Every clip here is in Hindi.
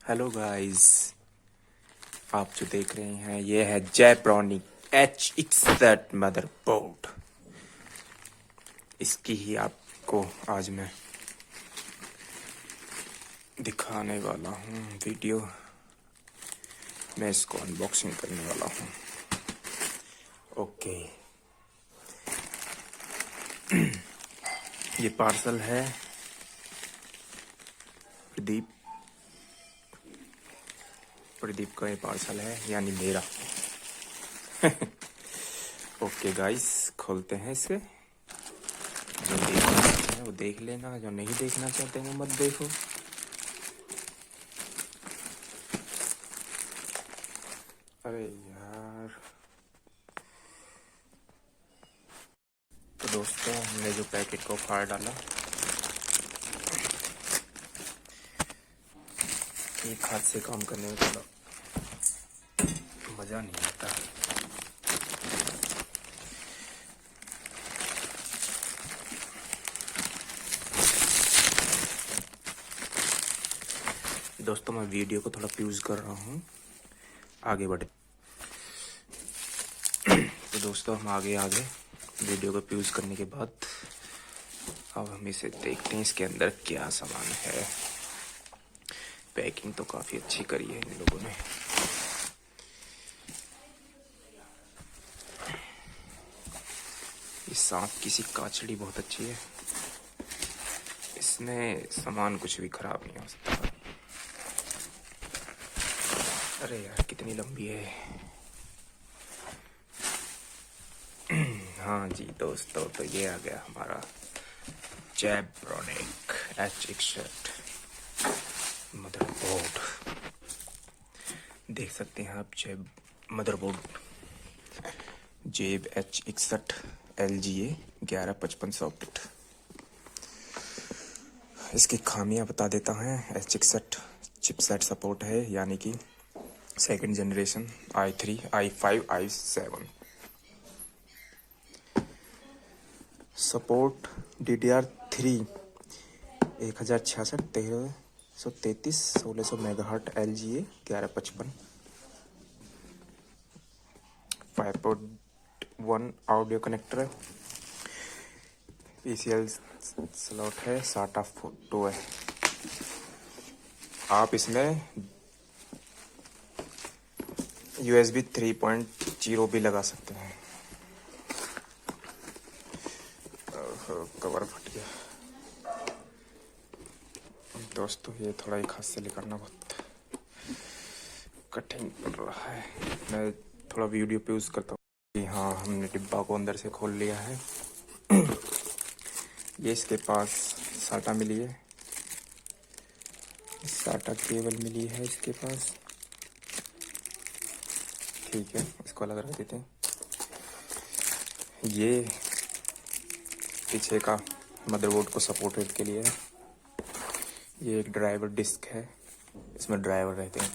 हेलो गाइस, आप जो देख रहे हैं ये है जेब H61 मदरबोर्ड। इसकी ही आपको आज मैं दिखाने वाला हूँ वीडियो। मैं इसको अनबॉक्सिंग करने वाला हूँ। ओके, ये पार्सल है प्रदीप का ये पार्सल है, यानी मेरा। ओके गाइस, खोलते हैं इसे। जो देखना चाहते हैं वो देख लेना, जो नहीं देखना चाहते हैं वो मत देखो। अरे यार, तो दोस्तों हमने जो पैकेट को फाड़ डाला, एक हाथ से काम करने में थोड़ा मज़ा नहीं आता। दोस्तों मैं वीडियो को थोड़ा फ्यूज कर रहा हूँ, आगे बढ़े। तो दोस्तों हम आगे वीडियो को फ्यूज करने के बाद अब हम इसे देखते हैं इसके अंदर क्या सामान है। पैकिंग तो काफ़ी अच्छी करी है इन लोगों ने। ये सांप की सी काचड़ी बहुत अच्छी है, इसमें सामान कुछ भी खराब नहीं हो सकता। अरे यार कितनी लंबी है। हाँ जी दोस्तों, तो ये आ गया हमारा जेब H61 मदरबोर्ड। देख सकते हैं आप, जेब मदरबोर्ड जेब H61 LGA 1155 सॉकेट। इसकी खामियां बता देता हूँ। H61 चिपसेट सपोर्ट है, यानी कि second generation i3, i5, i7 support. DDR3 1066, 1333, 1600 megahertz LGA 1155। 5.1 audio connector, PCL slot है, SATA फोटो है। आप इसमें USB 3.0 भी लगा सकते हैं। कवर फट गया दोस्तों, ये थोड़ा एक हाथ से निकालना बहुत कठिन पड़ रहा है। मैं थोड़ा वीडियो पे यूज़ करता हूँ। हाँ, हमने डिब्बा को अंदर से खोल लिया है। ये इसके पास साटा मिली है, साटा केबल मिली है इसके पास। ठीक है, इसको अलग रख देते हैं। ये पीछे का मदरबोर्ड को सपोर्टेड के लिए है। ये एक ड्राइवर डिस्क है, इसमें ड्राइवर रहते हैं।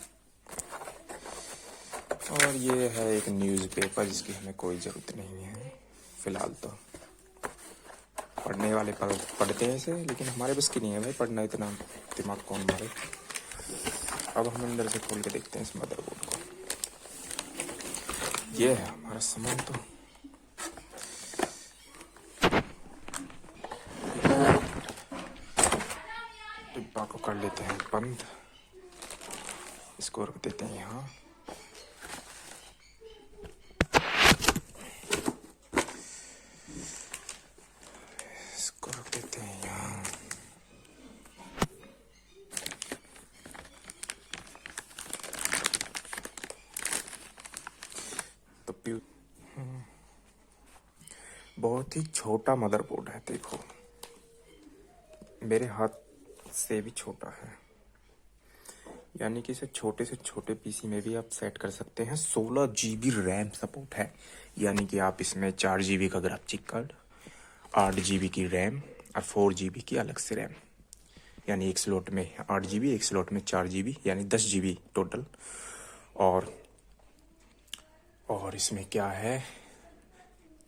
और ये है एक न्यूज़पेपर, जिसकी हमें कोई ज़रूरत नहीं है फ़िलहाल। तो पढ़ने वाले पढ़ते हैं इसे, लेकिन हमारे बस की नहीं है भाई पढ़ना, इतना दिमाग कौन मारे। अब हम अंदर से खोल के देखते हैं इस मदरबोर्ड को। ये है हमारा सामान। तो डिब्बा को कर लेते हैं बंद, इसको रख देते हैं यहाँ। इसको रख देते हैं यहाँ। तो बहुत ही छोटा मदरबोर्ड है, देखो मेरे हाथ से भी छोटा है, यानी कि इसे छोटे से छोटे पीसी में भी आप सेट कर सकते हैं। 16 GB रैम सपोर्ट है, यानी कि आप इसमें 4 GB का ग्राफिक कार्ड, 8 GB की रैम और 4 GB की अलग से रैम, यानी एक स्लॉट में 8 GB, एक स्लॉट में 4 GB, यानी 10 GB टोटल। और इसमें क्या है,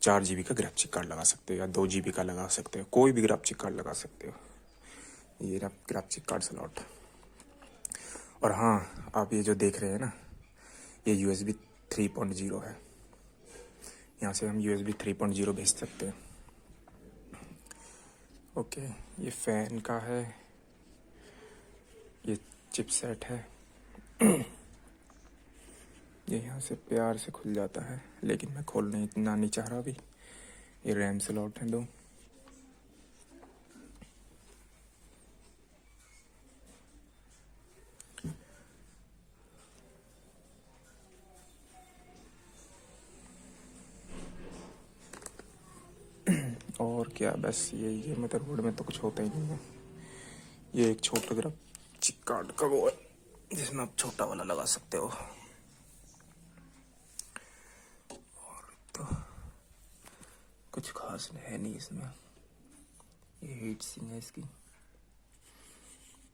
4 GB का ग्राफिक कार्ड लगा सकते हो, या 2 GB का लगा सकते हो, कोई भी ग्राफिक कार्ड लगा सकते हो। ये ग्राफिक कार्ड स्लॉट। और हाँ, आप ये जो देख रहे हैं ना, ये USB 3.0 है। यहाँ से हम USB 3.0 भेज सकते हैं। ओके, ये फ़ैन का है, ये चिपसेट है। ये यहाँ से प्यार से खुल जाता है, लेकिन मैं खोलने इतना नहीं चाह रहा अभी। ये रैम स्लॉट है 2। और क्या, बस ये मदरबोर्ड में तो कुछ होता ही नहीं है। ये एक छोटा जरा चिप कार्ड का वो है, जिसमें आप छोटा वाला लगा सकते हो। और तो कुछ खास है नहीं इसमें। ये हीट सिंक है इसकी,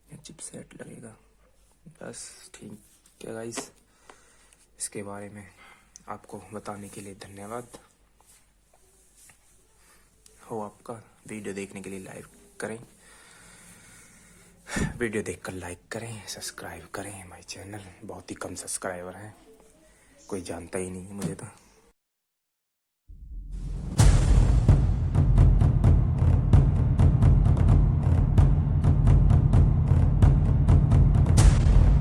ये चिप सेट लगेगा बस। ठीक है गाइस, इसके बारे में आपको बताने के लिए धन्यवाद। हो आपका वीडियो देखने के लिए लाइक करें, वीडियो देखकर लाइक करें, सब्सक्राइब करें। हमारे चैनल बहुत ही कम सब्सक्राइबर हैं, कोई जानता ही नहीं है मुझे तो।